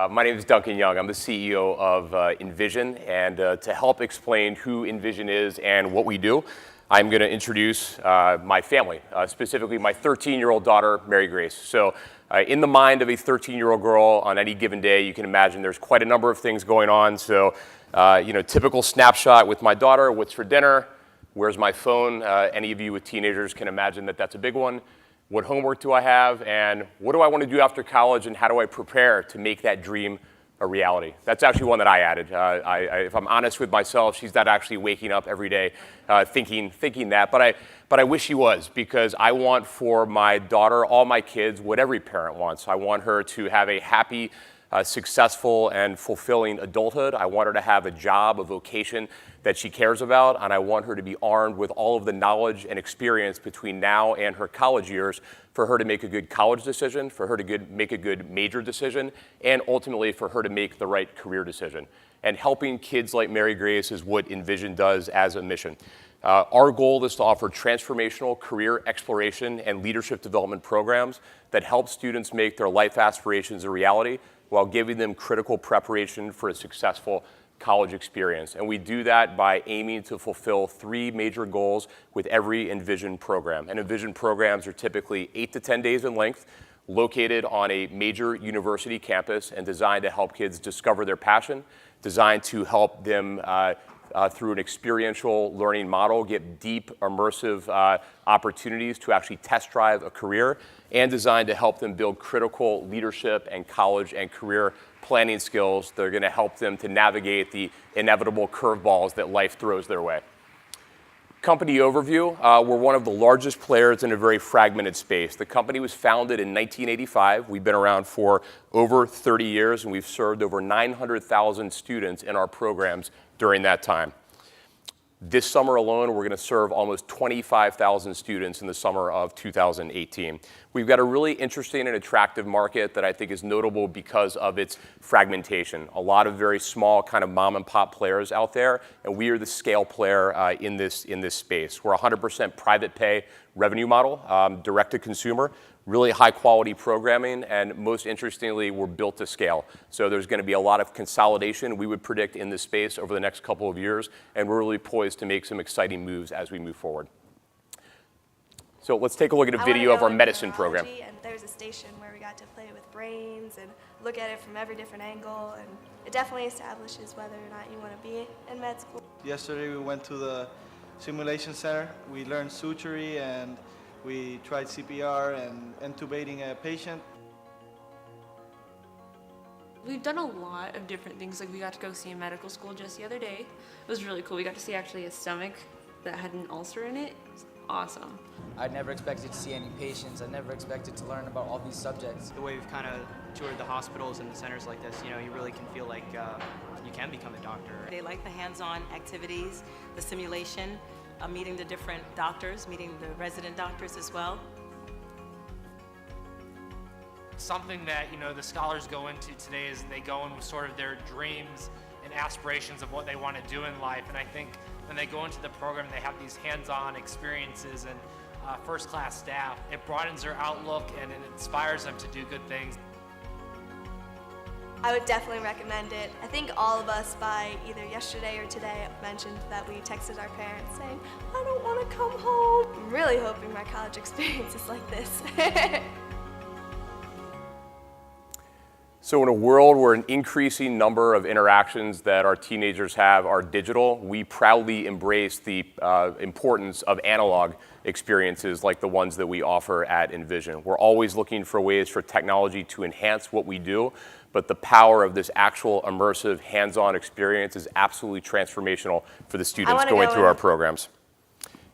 My name is Duncan Young. I'm the CEO of Envision, and to help explain who Envision is and what we do, I'm going to introduce my family, specifically my 13-year-old daughter, Mary Grace. So in the mind of a 13-year-old girl on any given day, you can imagine there's quite a number of things going on. So, typical snapshot with my daughter, what's for dinner, where's my phone? Any of you with teenagers can imagine that that's a big one. What homework do I have, and what do I want to do after college, and how do I prepare to make that dream a reality? That's actually one that I added. If I'm honest with myself, she's not actually waking up every day thinking that, but I wish she was, because I want for my daughter, all my kids, what every parent wants. I want her to have a happy, successful, and fulfilling adulthood. I want her to have a job, a vocation that she cares about, and I want her to be armed with all of the knowledge and experience between now and her college years for her to make a good college decision, for her to make a good major decision, and ultimately for her to make the right career decision. And helping kids like Mary Grace is what Envision does as a mission. Our goal is to offer transformational career exploration and leadership development programs that help students make their life aspirations a reality while giving them critical preparation for a successful college experience. And we do that by aiming to fulfill 3 major goals with every Envision program. And Envision programs are typically 8 to 10 days in length, located on a major university campus, and designed to help kids discover their passion, designed to help them through an experiential learning model, get deep, immersive opportunities to actually test drive a career, and designed to help them build critical leadership and college and career planning skills that are going to help them to navigate the inevitable curveballs that life throws their way. Company overview, we're one of the largest players in a very fragmented space. The company was founded in 1985. We've been around for over 30 years, and we've served over 900,000 students in our programs during that time. This summer alone, we're going to serve almost 25,000 students in the summer of 2018. We've got a really interesting and attractive market that I think is notable because of its fragmentation. A lot of very small kind of mom and pop players out there, and we are the scale player in this space. We're a 100% private pay revenue model, direct to consumer, really high quality programming, and most interestingly, we're built to scale. So there's going to be a lot of consolidation we would predict in this space over the next couple of years, and we're really poised to make some exciting moves as we move forward. So let's take a look at a video of our medicine program. And there's a station where we got to play with brains and look at it from every different angle, and it definitely establishes whether or not you want to be in med school. Yesterday we went to the simulation center. We learned suturing, and we tried CPR and intubating a patient. We've done a lot of different things. Like, we got to go see a medical school just the other day. It was really cool. We got to see actually a stomach that had an ulcer in it. It was awesome. I never expected to see any patients. I never expected to learn about all these subjects. The way we've kind of toured the hospitals and the centers like this, you really can feel like you can become a doctor. They like the hands-on activities, the simulation, meeting the different doctors, meeting the resident doctors as well. Something that the scholars go into today is they go in with sort of their dreams and aspirations of what they want to do in life, and I think when they go into the program they have these hands-on experiences and first-class staff. It broadens their outlook and it inspires them to do good things. I would definitely recommend it. I think all of us by either yesterday or today mentioned that we texted our parents saying, I don't want to come home. I'm really hoping my college experience is like this. So in a world where an increasing number of interactions that our teenagers have are digital, we proudly embrace the importance of analog experiences like the ones that we offer at Envision. We're always looking for ways for technology to enhance what we do, but the power of this actual immersive hands-on experience is absolutely transformational for the students going through our programs.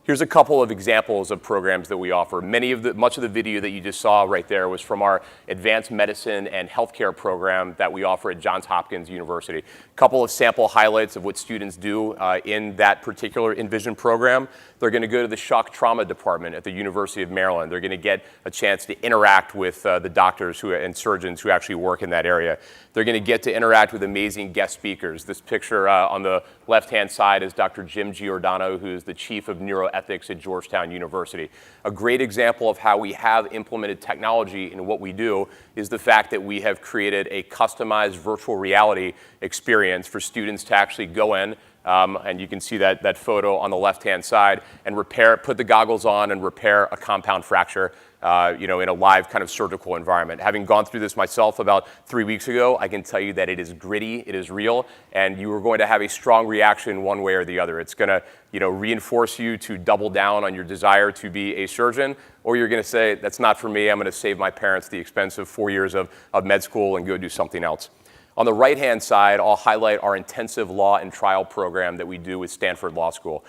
Here's a couple of examples of programs that we offer. Much of the video that you just saw right there was from our advanced medicine and healthcare program that we offer at Johns Hopkins University. A couple of sample highlights of what students do in that particular Envision program. They're going to go to the shock trauma department at the University of Maryland. They're going to get a chance to interact with the doctors and surgeons who actually work in that area. They're going to get to interact with amazing guest speakers. This picture on the left-hand side is Dr. Jim Giordano, who is the chief of neuroethics ethics at Georgetown University. A great example of how we have implemented technology in what we do is the fact that we have created a customized virtual reality experience for students to actually go in, and you can see that photo on the left-hand side, and put the goggles on and repair a compound fracture, in a live kind of surgical environment. Having gone through this myself about 3 weeks ago, I can tell you that it is gritty, it is real, and you are going to have a strong reaction one way or the other. It's going to, reinforce you to double down on your desire to be a surgeon, or you're going to say, that's not for me, I'm going to save my parents the expense of 4 years of med school and go do something else. On the right-hand side, I'll highlight our intensive law and trial program that we do with Stanford Law School.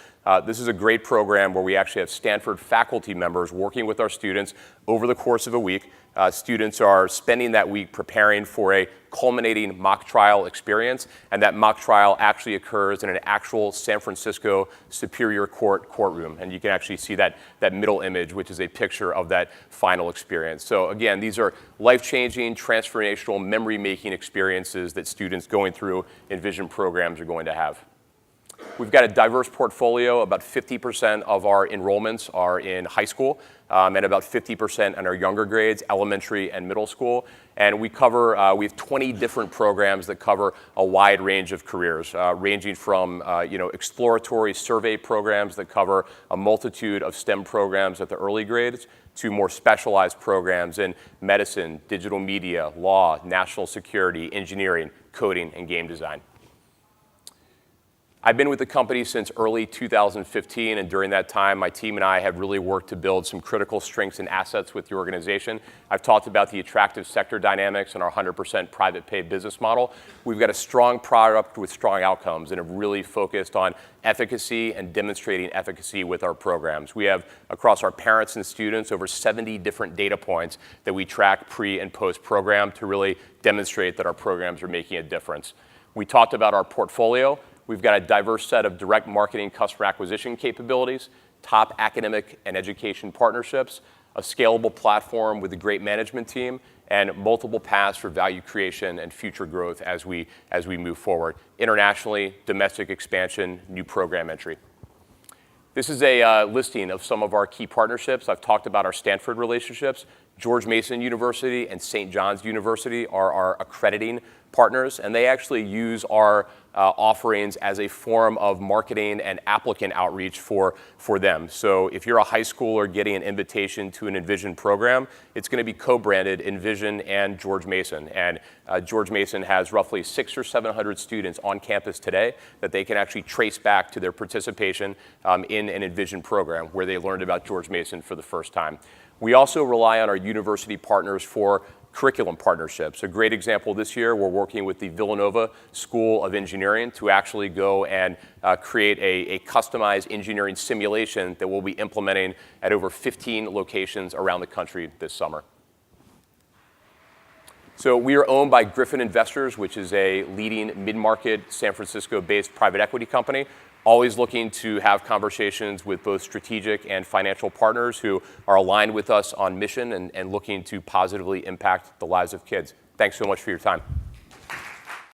This is a great program where we actually have Stanford faculty members working with our students over the course of a week. Students are spending that week preparing for a culminating mock trial experience, and that mock trial actually occurs in an actual San Francisco Superior Court courtroom. And you can actually see that middle image, which is a picture of that final experience. So again, these are life-changing, transformational, memory-making experiences that students going through Envision programs are going to have. We've got a diverse portfolio. About 50% of our enrollments are in high school, and about 50% in our younger grades, elementary and middle school. And we have 20 different programs that cover a wide range of careers, ranging from exploratory survey programs that cover a multitude of STEM programs at the early grades, to more specialized programs in medicine, digital media, law, national security, engineering, coding, and game design. I've been with the company since early 2015, and during that time, my team and I have really worked to build some critical strengths and assets with the organization. I've talked about the attractive sector dynamics and our 100% private pay business model. We've got a strong product with strong outcomes and have really focused on efficacy and demonstrating efficacy with our programs. We have, across our parents and students, over 70 different data points that we track pre and post program to really demonstrate that our programs are making a difference. We talked about our portfolio. We've got a diverse set of direct marketing customer acquisition capabilities, top academic and education partnerships, a scalable platform with a great management team, and multiple paths for value creation and future growth as we move forward. Internationally, domestic expansion, new program entry. This is a listing of some of our key partnerships. I've talked about our Stanford relationships. George Mason University and St. John's University are our accrediting partners, and they actually use our offerings as a form of marketing and applicant outreach for them. So if you're a high schooler getting an invitation to an Envision program, it's going to be co-branded Envision and George Mason. And George Mason has roughly 600 or 700 students on campus today that they can actually trace back to their participation in an Envision program where they learned about George Mason for the first time. We also rely on our university partners for curriculum partnerships. A great example this year, we're working with the Villanova School of Engineering to actually go and create a customized engineering simulation that we'll be implementing at over 15 locations around the country this summer. So we are owned by Griffin Investors, which is a leading mid-market San Francisco-based private equity company. Always looking to have conversations with both strategic and financial partners who are aligned with us on mission and looking to positively impact the lives of kids. Thanks so much for your time.